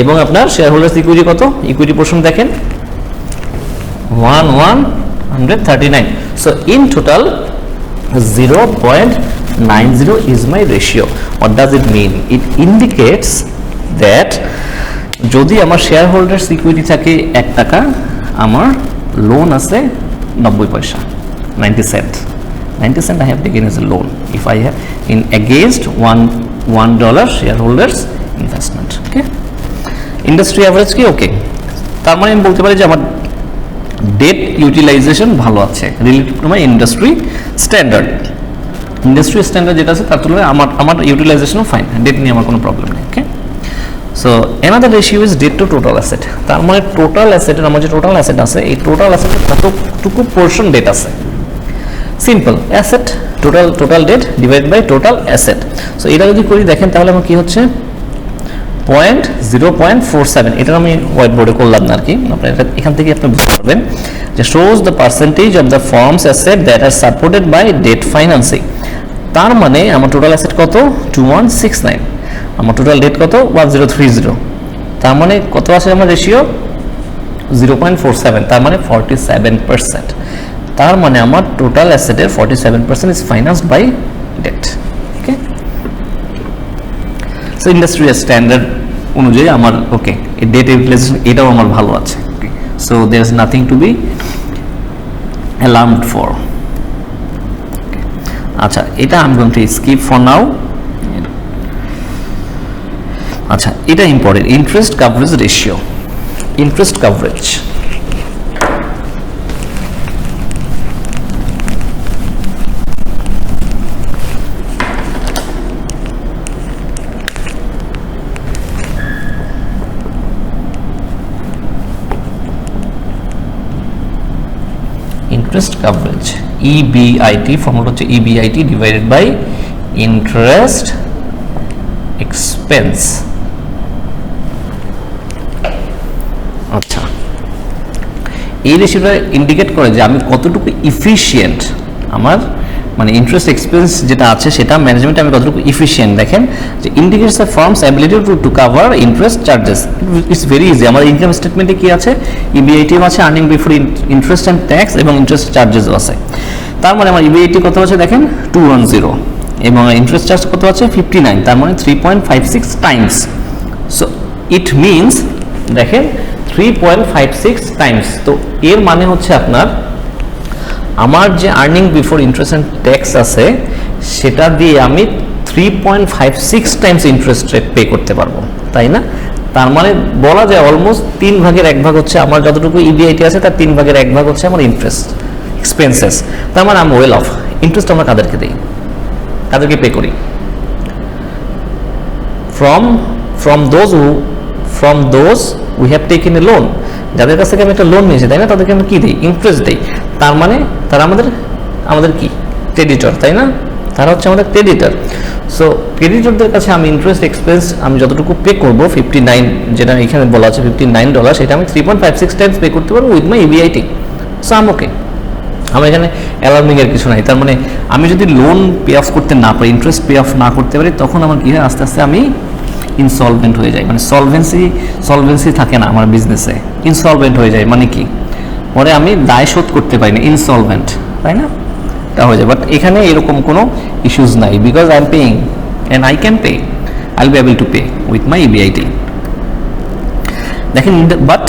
এবং আপনার শেয়ার হোল্ডার্স ইকুইটি কত, ইকুইটি পোর্শন দেখেন 1139. So in total 0.90 is my ratio. What does it mean? It indicates that যদি আমার শেয়ার হোল্ডার্স ইকুইটি থাকে 1 টাকা, আমার লোন আছে 90 পয়সা, 90 cent I have taken as a loan if I have in against $1 shareholders investment. Okay, industry average কি ওকে, তার মানে আমি বলতে পারি যে আমার ডেট ইউটিলাইজেশন ভালো আছে relative to my industry standard. Industry standard যেটা আছে তার তুলনায় আমার ইউটিলাইজেশনও ফাইন, ডেট নিয়ে আমার কোনো প্রবলেম নেই। Okay, so another ratio is debt to total asset. তার মানে টোটাল অ্যাসেটের আমার যে টোটাল অ্যাসেট আছে, এই টোটাল অ্যাসেটের কতটুকু পোর্শন ডেট আছে। Simple, asset total debt divide by total asset. So এটা যদি করি দেখেন তাহলে আমার কি হচ্ছে 0.47। এটা আমি হোয়াইট বোর্ডে করলাম না আর কি, আপনারা এখান থেকে আপনি বুঝতে পারবেন যে shows the percentage of the firm's asset that are supported by debt financing. তার মানে আমার টোটাল অ্যাসেট কত 2169, আমার টোটাল ডেট কত 1030, তার মানে কত আছে আমার রেশিও 0.47, তার মানে 47%। তার মানে আমার টোটাল অ্যাসেটের 47% is financed by debt. Okay, so industrial standard অনুযায়ী আমার ওকে এই ডেট ইউটিলাইজেশন এটাও আমার ভালো আছে। So there is nothing to be alarmed for. আচ্ছা, এটা I am going to skip for now. আচ্ছা, এটা important, interest coverage ratio. Interest coverage interest coverage, EBIT formula হচ্ছে EBIT divided by interest expense. আচ্ছা, এই রেশিওটা ইন্ডিকেট করে যে আমি কতটুকু ইফিশিয়েন্ট, আমার মানে ইন্টারেস্ট এক্সপেন্স যেটা আছে সেটা ম্যানেজমেন্ট আমি কতটুকু ইফিশিয়েন্ট। দেখেন যে indicates the firm's ability to cover interest charges. It's very easy. আমার ইনকাম স্টেটমেন্টে কি আছে, ইবিআইটি আছে, earning before interest and tax, এবং ইন্টারেস্ট চার্জেসও আছে। তার মানে আমার ইবিআইটি কত আছে দেখেন 210, এবং ইন্টারেস্ট চার্জ কত আছে 59, তার মানে 3.56 টাইমস। সো ইট মিনস দেখেন 3.56 টাইমস। তো এর মানে হচ্ছে আপনার আমার যে earning before interest and tax আছে সেটা দিয়ে আমি 3.56 টাইমস ইন্টারেস্ট রেট পে করতে পারবো, তাই না? তার মানে বলা যায় অলমোস্ট 3 ভাগের 1 ভাগ হচ্ছে আমার যতটুকু ইবিআইটি আছে তার 3 ভাগের 1 ভাগ হচ্ছে আমার ইন্টারেস্ট এক্সপেন্সেস। তার মানে আমি ওয়েল অফ। ইন্টারেস্ট আমরা কাদেরকে দিই, কাদেরকে পে করি? from those we have taken a loan, যাদের কাছ থেকে আমি একটা লোন নিয়েছি, তাই না? তাদেরকে আমরা কি দিই? ইন্টারেস্ট দিই। তার মানে তারা আমাদের কি ক্রেডিটর, তাই না? তারা হচ্ছে আমাদের ক্রেডিটর। সো ক্রেডিটরদের কাছে আমি ইন্টারেস্ট এক্সপেন্স আমি যতটুকু পে করবো 59, যেটা এখানে বলা আছে $59, সেটা আমি 3.56 টাইমস পে করতে পারবো উইথ মাই ইবিআইটি। সো আম ওকে, আমার এখানে অ্যালার্মিং এর কিছু নাই। তার মানে আমি যদি লোন পে অফ করতে না পারি, ইন্টারেস্ট পে অফ না করতে পারি, তখন আমার কি হয়, আস্তে আস্তে আমি ইনসলভেন্ট হয়ে যায়। মানে সলভেন্সি থাকে না আমার বিজনেসে, ইনসলভেন্ট হয়ে যায়। মানে কি, পরে আমি দায় শোধ করতে পারি না, ইনসলভেন্ট, তাই না? তা হয়ে যায়। বাট এখানে এরকম কোনো ইস্যুস নাই, because I am paying and I can pay, I will be able to pay with my EBIT. দেখেন, বাট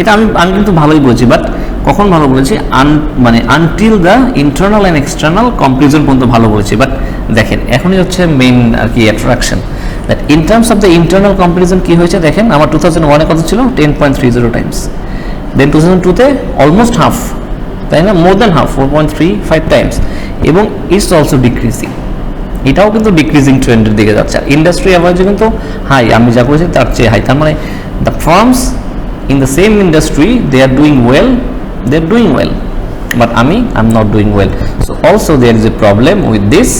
এটা আমি কিন্তু ভালোই বলছি, বাট কখন ভালো বলেছি, মানে until the internal and external comparison পর্যন্ত ভালো বলেছি। বাট দেখেন, এখনই হচ্ছে মেইন আর কি attraction, that in terms of the internal comparison কি হয়েছে দেখেন, আমার 2001-এ কত ছিল 10.30 টাইমস, দেন 2002-তে অলমোস্ট হাফ, তাই না? মোর দ্যান হাফ, 4.35 টাইমস, এবং ইটস অলসো ডিক্রিজিং। এটাও কিন্তু ডিক্রিজিং ট্রেন্ডের দিকে যাচ্ছে। আর ইন্ডাস্ট্রি অ্যাভারেজে কিন্তু হাই, আমি যা করেছি তার চেয়ে হাই। তার মানে the firm's in the same industry they are doing well, but I'm not doing well. So also there is a problem with this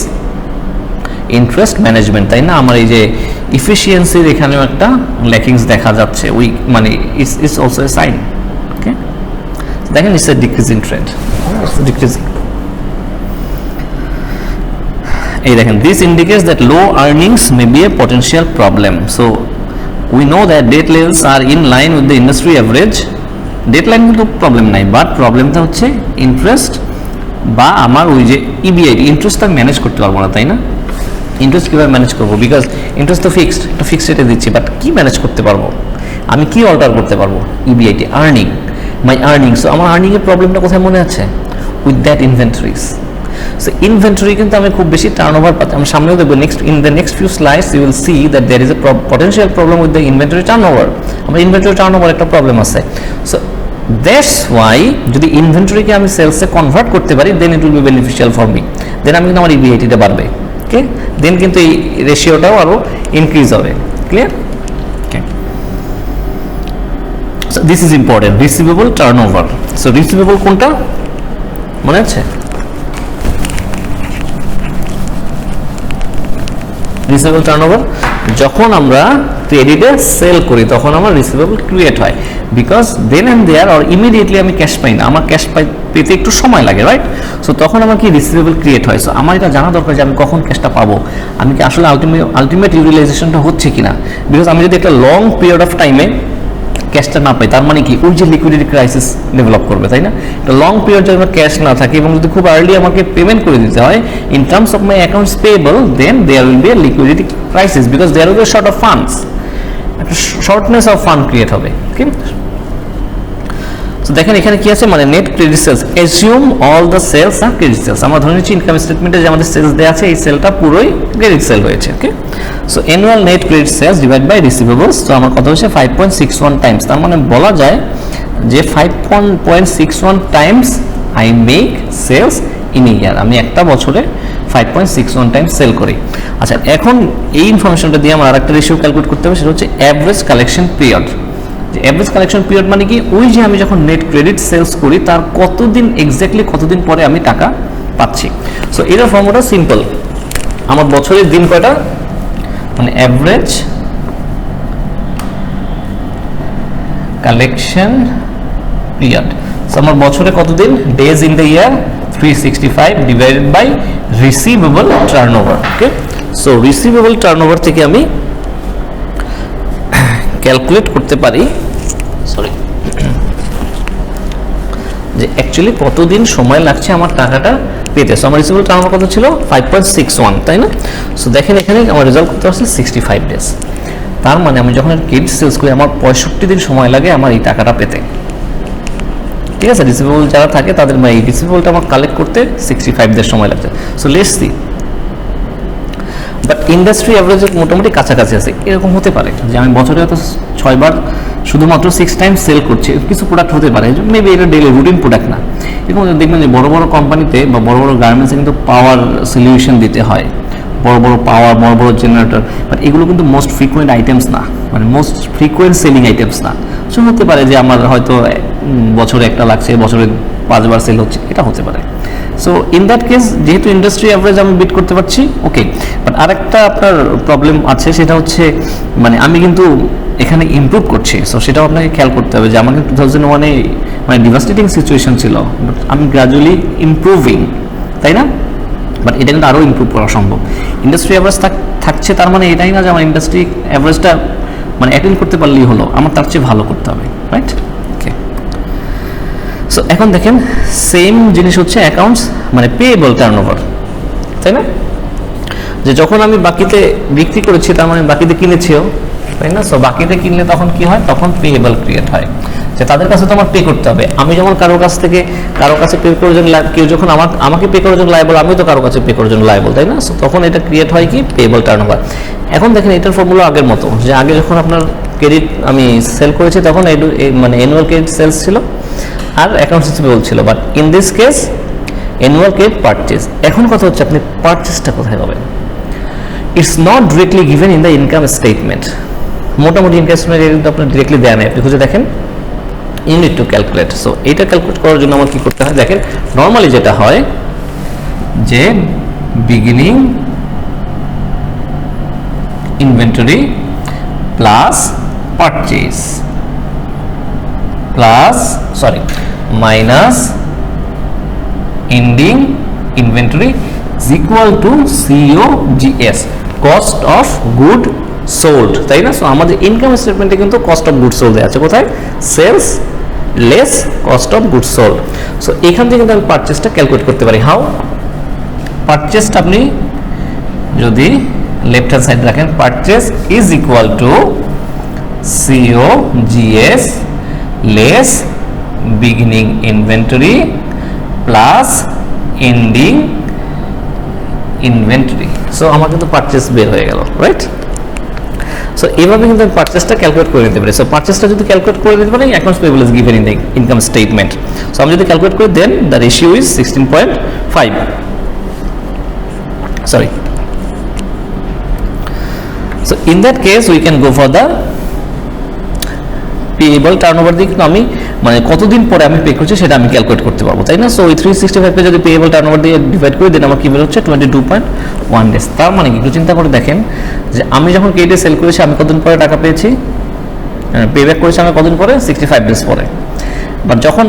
interest management, তাই না? আমার এই যে ইফিসিয়েন্সির এখানেও একটা ল্যাকিংস দেখা যাচ্ছে, উইক মানে it's also a sign. Okay, দেখেন it's a decreasing trend, decreasing. এই দেখেন, this indicates that low earnings may be a potential problem. So we know that debt levels are in line with the industry average. Debt line কিন্তু problem নাই, but প্রবলেমটা হচ্ছে interest বা আমার ওই যে ইবিআইটি ইন্টারেস্ট আমি ম্যানেজ করতে পারবো না, তাই না? ইন্টারেস্ট কীভাবে ম্যানেজ করবো? বিকজ ইন্টারেস্ট তো ফিক্সড, একটা ফিক্সড রেটে দিচ্ছি, বাট কী ম্যানেজ করতে পারবো, আমি কি অল্টার করতে পারবো? EBIT earning, my earning. So আমার আর্নিংয়ের প্রবলেমটা কোথায় মনে আছে? With that inventories. So inventory কিন্তু আমি খুব বেশি টার্ন ওভার পাচ্ছি, আমি সামনেও দেখবো in the next few slides you will see that there is a potential problem with the inventory turnover. আমার ইনভেন্টরি টার্ন ওভার একটা প্রবলেম আছে। সো দ্যাটস ওয়াই যদি ইনভেন্টরিকে আমি সেলসে কনভার্ট করতে পারি, then it will be beneficial for me, then আমি কিন্তু আমার ইবিআইটিটা বাড়বে। ওকে, দেন কিন্তু এই রেশিওটাও আরও ইনক্রিজ হবে। Clear? Okay, so this is important, receivable turn over. So receivable কোনটা মনে আছে? রিসিভেবল টার্নওভার, যখন আমরা ক্রেডিটে সেল করি তখন আমার রিসিভেবল ক্রিয়েট হয়, because then and there or immediately আমি ক্যাশ পাই না, আমার ক্যাশ পেতে একটু সময় লাগে, রাইট? সো তখন আমার কি রিসিভেবল ক্রিয়েট হয়। সো আমার এটা জানা দরকার যে আমি কখন ক্যাশটা পাবো, আমি কি আসলে আলটিমেট ইউটিলাইজেশনটা হচ্ছে কিনা। বিকজ আমি যদি একটা লং পিরিয়ড অফ টাইমে ক্যাশটা না পাই, তার মানে কি ওই যে লিকুইডিটি ক্রাইসিস ডেভেলপ করবে, তাই না? একটা লং পিরিয়ড যদি আমার ক্যাশ না থাকে এবং যদি খুব আর্লি আমাকে পেমেন্ট করে দিতে হয় in terms of my accounts payable, then there will be a liquidity crisis, because there will be short of funds, একটা শর্টনেস অফ ফান্ড ক্রিয়েট হবে। ওকে, তো দেখেন এখানে কি আছে, মানে net credit sales, assume all the sales are credit sales. আমরা ধরে নিচ্ছি ইনকাম স্টেটমেন্টে যে আমাদের সেলস দেওয়া আছে এই সেলটা পুরোই ক্রেডিট সেল হয়েছে। Okay, so annual net credit sales divide by receivables, তো আমার কত হচ্ছে 5.61 টাইমস। তার মানে বলা যায় যে 5.61 times I make sales in a year, আমি একটা বছরে 5.61 টাইমস সেল করি। আচ্ছা, এখন এই ইনফরমেশনটা দিয়ে আমার আরেকটা রেশিও ক্যালকুলেট করতে হবে, সেটা হচ্ছে অ্যাভারেজ কালেকশন পিরিয়ড। যে অ্যাভারেজ কালেকশন পিরিয়ড মানে কি, ওই যে আমি যখন নেট ক্রেডিট সেলস করি তার কতদিন এক্স্যাক্টলি কতদিন পরে আমি টাকা পাচ্ছি। সো এর ফর্মুলা সিম্পল, আমার বছরের দিন কয়টা, মানে অ্যাভারেজ কালেকশন পিরিয়ড। সো আমার বছরে কতদিন, days in the year 365 divided by receivable turnover. Okay, so receivable turnover থেকে আমি ক্যালকুলেট করতে পারি, সরি, যে অ্যাকচুয়ালি কতদিন সময় লাগছে আমার টাকাটা পেতে। সো আমার রিসিভেবল টার্নওভার কত ছিল, 5.61, তাই না? সো দেখেন এখানে আমার রেজাল্ট করতে পারছে 65 ডেজ। তার মানে আমি যখন ক্রেডিট সেলস করি আমার 65 দিন সময় লাগে আমার এই টাকাটা পেতে। ঠিক আছে, রিসিভেবল যারা থাকে তাদের এই রিসিভেবলটা আমার কালেক্ট করতে 65 ডেজ সময় লাগছে। So let's see, but industry average মোটামুটি কাছাকাছি আছে। এরকম হতে পারে যে আমি বছরে হয়তো 6 বার শুধুমাত্র 6 টাইমস সেল করছি, কিছু প্রোডাক্ট হতে পারে, মেবি এটা ডেইলি রুটিন প্রোডাক্ট না। এরকম দেখবেন যে বড় বড় কোম্পানিতে বা বড় বড় গার্মেন্টসে কিন্তু পাওয়ার সলিউশন দিতে হয়, বড় বড় পাওয়ার, বড় বড় জেনারেটর, বাট এগুলো কিন্তু মোস্ট ফ্রিকুয়েন্ট আইটেমস না, মানে মোস্ট ফ্রিকুয়েন্ট সেলিং আইটেমস না। সো হতে পারে যে আমার হয়তো বছরে একটা লাগছে, বছরে 5 বার সেল হচ্ছে, এটা হতে পারে। সো ইন দ্যাট কেস যেহেতু ইন্ডাস্ট্রি অ্যাভারেজ আমি বিট করতে পারছি, ওকে। বাট আরেকটা আপনার প্রবলেম আছে, সেটা হচ্ছে মানে আমি কিন্তু এখানে ইমপ্রুভ করছি। সো সেটাও আপনাকে খেয়াল করতে হবে যে আমাকে 2001-এ মানে ডিভাস্টেটিং সিচুয়েশন ছিল, বাট আমি গ্র্যাজুয়ালি ইমপ্রুভিং, তাই না? বাট এটা কিন্তু আরও ইমপ্রুভ করা সম্ভব। ইন্ডাস্ট্রি অ্যাভারেজ থাকছে, তার মানে এটাই না যে আমার ইন্ডাস্ট্রি অ্যাভারেজটা মানে অ্যাটেন্ড করতে পারলেই হলো, আমার তার চেয়ে ভালো করতে হবে, রাইট? ওকে, সো এখন দেখেন সেম জিনিস হচ্ছে অ্যাকাউন্টস মানে পেয়েবল টার্নওভার, তাই না? যে যখন আমি বাকিতে বিক্রি করেছি তার মানে বাকিতে কিনেছিও, তাই না? সো বাকিতে কিনলে তখন কি হয়, তখন পেয়েবল ক্রিয়েট হয়, যে তাদের কাছে তো আমার পে করতে হবে। আমি যেমন কারো কাছে পে করার জন্য, কেউ যখন আমাকে পে করার জন্য লায়াবল, আমি তো কারো কাছে পে করার জন্য লায়াবল, তাই না? সো তখন এটা ক্রিয়েট হয় কি, পেয়েবল টার্নওভার। এখন দেখেন এটার ফর্মুলা আগের মতো, যে আগে যখন আপনার ক্রেডিট আমি সেল করেছি তখন মানে অ্যানুয়াল ক্রেডিট সেলস ছিল আর অ্যাকাউন্টস রিসিভেবল ছিল, but in this case annual credit purchase. এখন কথা হচ্ছে আপনি পারচেজটা কোথায় পাবেন? It's not directly given in the income statement. মোটামুটি ইনকাম স্টেটমেন্ট কিন্তু আপনার ডিরেক্টলি দেওয়া নেই, আপনি খুঁজে দেখেন, you need to calculate. So এটা ক্যালকুলেট করার জন্য আমার কী করতে হয়, দেখেন নর্মালি যেটা হয় যে beginning inventory plus purchase plus minus ending inventory is equal to COGS, cost of good sold, তাই না? সো আমাদের ইনকাম স্টেটমেন্টে কিন্তু কস্ট অফ গুড সোল্ড আছে কোথায়? Sales less cost of good sold. So এখান থেকে কিন্তু আমি পারচেজটা ক্যালকুলেট করতে পারি। হাউ? পারচেজটা আপনি যদি লেফট হ্যান্ড সাইড রাখেন, purchase is equal two COGS less beginning inventory plus ending inventory. So আমার কিন্তু পারচেজ বের হয়ে গেল, রাইট? সো এইভাবে কিন্তু আমি পারচেজটা ক্যালকুলেট করে নিতে পারি। সো পারচেজটা যদি ক্যালকুলেট করে নিতে পারি, accounts payable is given in the income statement. So আমি যদি ক্যালকুলেট করি, then the ratio is 16.5। Sorry, so in that case we can go for the payable turnover দিয়ে কিন্তু আমি মানে কতদিন পরে আমি পে করছি সেটা আমি ক্যালকুলেট করতে পারবো, তাই না? সো ওই 365 কে যদি পেয়েবল টার্নওভার দিয়ে ডিভাইড করে দেন, আমার কি বের হচ্ছে 22.1 ডেজ। তার মানে কি, একটু চিন্তা করে দেখেন যে আমি যখন কেটে সেল করেছি আমি কতদিন পরে টাকা পেয়েছি, পে ব্যাক করেছি আমি কতদিন পরে? 65 ডেজ পরে। বাট যখন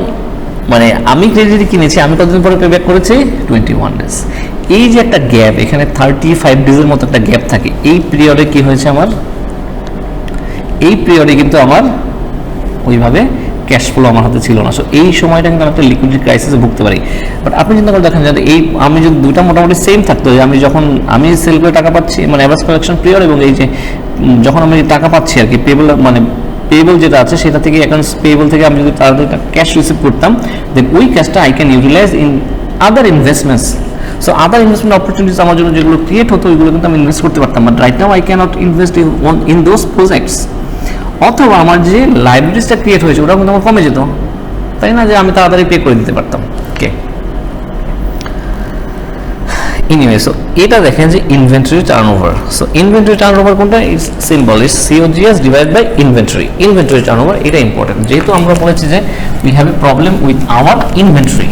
মানে আমি ক্রেডিট কিনেছি আমি কতদিন পরে পে ব্যাক করেছি? 21 ডেজ। এই যে একটা গ্যাপ, এখানে 35 ডেজের মতো একটা গ্যাপ থাকে। এই পিরিয়ডে কি হয়েছে আমার? এই পিরিয়ডে কিন্তু আমার ওইভাবে ক্যাশ ফ্লো আমার হাতে ছিল না। সো এই সময়টা কিন্তু আমি একটা লিকুইডিটি ক্রাইসিসে ভুগতে পারি। বাট আপনি চিন্তা করে দেখেন যে এই আমি যদি দুইটা মোটামুটি সেম থাকতো, যে আমি যখন আমি সেল করে টাকা পাচ্ছি মানে অ্যাভারেজ কালেকশন পিরিয়ড, এবং এই যে যখন আমি টাকা পাচ্ছি আর কি পেয়েবল মানে পেয়েবল যেটা আছে সেটা থেকে অ্যাকাউন্টস পেয়েবল থেকে আমি যদি তাড়াতাড়ি ক্যাশ রিসিভ করতাম, দেন ওই ক্যাশটা I can utilise in other investments. So other investment opportunities আমার জন্য যেগুলো ক্রিয়েট হতো ওইগুলো কিন্তু আমি ইনভেস্ট করতে পারতাম। But right now I can't invest in those projects. অথবা আমার যে লাইব্রেরিজটা ক্রিয়েট হয়েছে ওটা কিন্তু আমার কমে যেত, তাই না? যে আমি তাড়াতাড়ি পে করে দিতে পারতাম। ওকে, এনিওয়ে, সো এটা দেখেন যে inventory turnover. So inventory turnover কোনটা? Its symbol is COGS divide by inventory. Inventory turnover এটা ইম্পর্টেন্ট, যেহেতু আমরা বলেছি যে we have a problem with our inventory,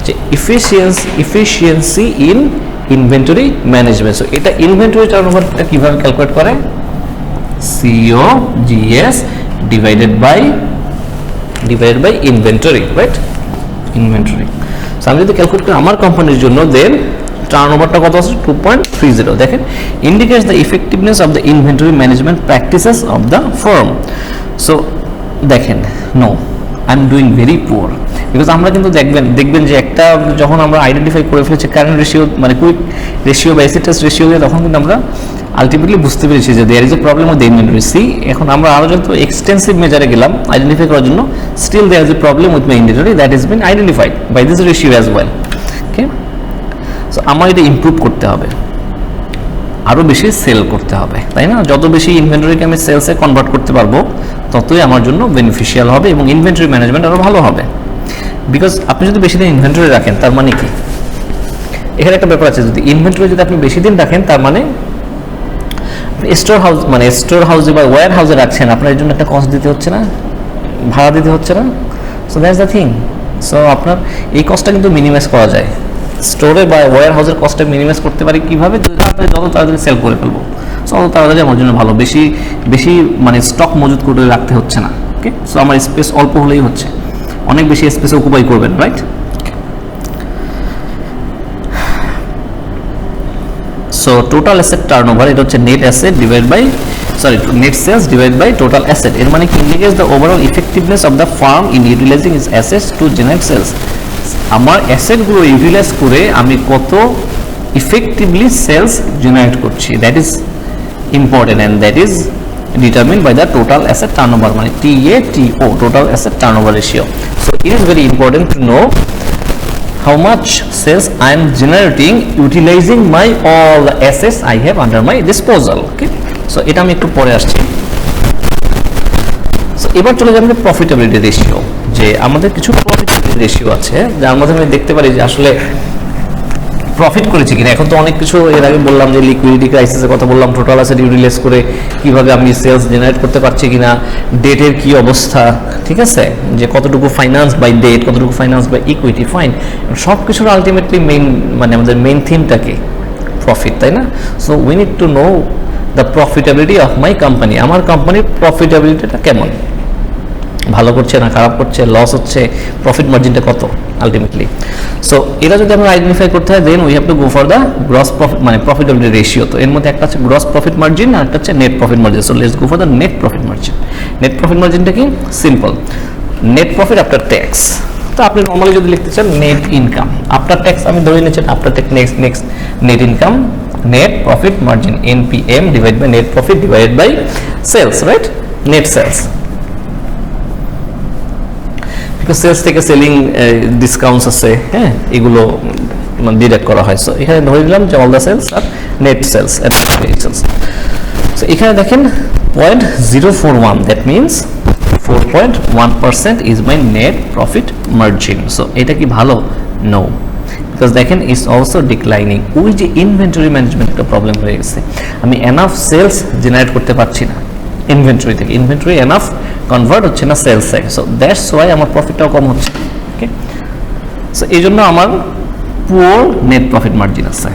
যে efficiency in inventory management. So এটা ইনভেন্টরি টার্নওভারটা কিভাবে ক্যালকুলেট করে? COGS divided by inventory, right? Inventory. So আমি যদি ক্যালকুলেট করি আমার কোম্পানির জন্য, দেন টার্নওভারটা কত আছে? 2.30। দেখেন, indicates the effectiveness of the inventory management practices of the firm. So দেখেন, no, I'm doing very poor, because আমরা কিন্তু দেখবেন যে একটা যখন আমরা আইডেন্টিফাই করে ফেলেছি কারেন্ট রেশিও মানে কুইক রেশিও বা অ্যাসেট টেস্ট রেশিও দিয়ে, তখন কিন্তু আমরা আলটিমেটলি বুঝতে পেরেছি যে there is a problem with the inventory. See, এখন আমরা আরও যত এক্সটেন্সিভ মেজারে গেলাম আইডেন্টিফাই করার জন্য, still there is a problem with my inventory that is been identified by this ratio as well. Okay, so আমার এটা ইমপ্রুভ করতে হবে, আরও বেশি সেল করতে হবে, তাই না? যত বেশি ইনভেন্টরিকে আমি সেলসে কনভার্ট করতে পারবো ততই আমার জন্য বেনিফিশিয়াল হবে এবং ইনভেন্টরি ম্যানেজমেন্ট আরও ভালো হবে। বিকজ আপনি যদি বেশি দিন ইনভেন্টরি রাখেন তার মানে কি, এখানে একটা ব্যাপার আছে, যদি ইনভেন্টরি যদি আপনি বেশি দিন রাখেন তার মানে স্টোর হাউস মানে স্টোর হাউসে বা ওয়্যার হাউসে রাখছেন, আপনার এর জন্য একটা কস্ট দিতে হচ্ছে না, ভাড়া দিতে হচ্ছে না। So that's the thing. So আপনার এই কস্টটা কিন্তু মিনিমাইজ করা যায়, স্টোরে বা ওয়্যার হাউসের কস্টটা মিনিমাইজ করতে পারি কীভাবে? যত তাড়াতাড়ি সেল করে ফেলবো, সো অত তাড়াতাড়ি আমার জন্য ভালো, বেশি মানে স্টক মজুত করে রাখতে হচ্ছে না। ওকে, সো আমার স্পেস অল্প হলেই হচ্ছে, অনেক বেশি স্পেস অকুপাই করবেন, right? So total asset turnover এটা হচ্ছে net asset divide by net sales divide by total asset. এর মানে কি, indicates the overall effectiveness of the firm in utilising its assets to generate sales. আমার অ্যাসেটগুলো utilise করে আমি কত ইফেক্টিভলি সেলস জেনারেট করছি, that is important and that is determined by the total asset turnover, মানে TATO, total asset turnover ratio. So it is very important to know how much sales I am generating utilizing my all the assets I have under my disposal. Okay, so এটা আমি একটু পরে আসছি। So এবার চলে যাবে profitability ratio, যে আমাদের কিছু প্রফিটেবিলিটি রেশিও আছে যার মধ্যে আমি দেখতে পারি যে আসলে প্রফিট করেছি কিনা। এখন তো অনেক কিছু এর আগে বললাম যে লিকুইডিটি ক্রাইসিসের কথা বললাম, টোটাল অ্যাসেট ইউটিলাইজ করে কিভাবে আমি সেলস জেনারেট করতে পারছি কিনা, ডেটের কি অবস্থা, ঠিক আছে, যে কতটুকু ফাইন্যান্স বাই ডেট, কতটুকু ফাইন্যান্স বাই ইকুইটি, ফাইন, সব কিছুর আলটিমেটলি মেইন মানে আমাদের মেইন থিমটা কি? প্রফিট, তাই না? So we need to know the profitability of my company, আমার কোম্পানির প্রফিটেবিলিটিটা কেমন, ভালো করছে না খারাপ করছে, লস হচ্ছে, প্রফিট মার্জিনটা কত আলটিমেটলি। সো এটা যদি আমরা আইডেন্টিফাই করতে হয় then we have to go for the gross profit মানে প্রফিটেবিলিটি রেশিও। তো এর মধ্যে একটা হচ্ছে গ্রস প্রফিট মার্জিন আর একটা হচ্ছে net profit margin. So let's go for the net profit margin. Net profit মার্জিনটা কি? Simple, net profit after tax. তো আপনি নর্মালি যদি লিখতে চান নেট ইনকাম আফটার ট্যাক্স, আমি ধরে নিচ্ছেন after tax next net income, net profit margin NPM divide by net profit divided by sales, right? Net sales, because sales থেকে selling discounts আছে, হ্যাঁ, এগুলো ডিডাক্ট করা হয়। সো এখানে ধরে নিলাম যে all the sales are net sales sales. So এখানে দেখেন 0.041, that means 4.1% is my net profit margin. So এটা কি ভালো? নো, বিকজ দেখেন ইটস অলসো ডিক্লাইনিং। ওই যে ইনভেন্টরি ম্যানেজমেন্ট একটা প্রবলেম হয়ে গেছে, আমি এনাফ সেলস জেনারেট করতে পারছি না ইনভেন্টরি থেকে, ইনভেন্টরি এনাফ কনভার্ট হচ্ছে না সেলস থেকে। সো দ্যাটস ওয়াই আমার প্রফিটটাও কম হচ্ছে। ওকে, সো এই জন্য আমার পুয়ার নেট প্রফিট মার্জিন আছে।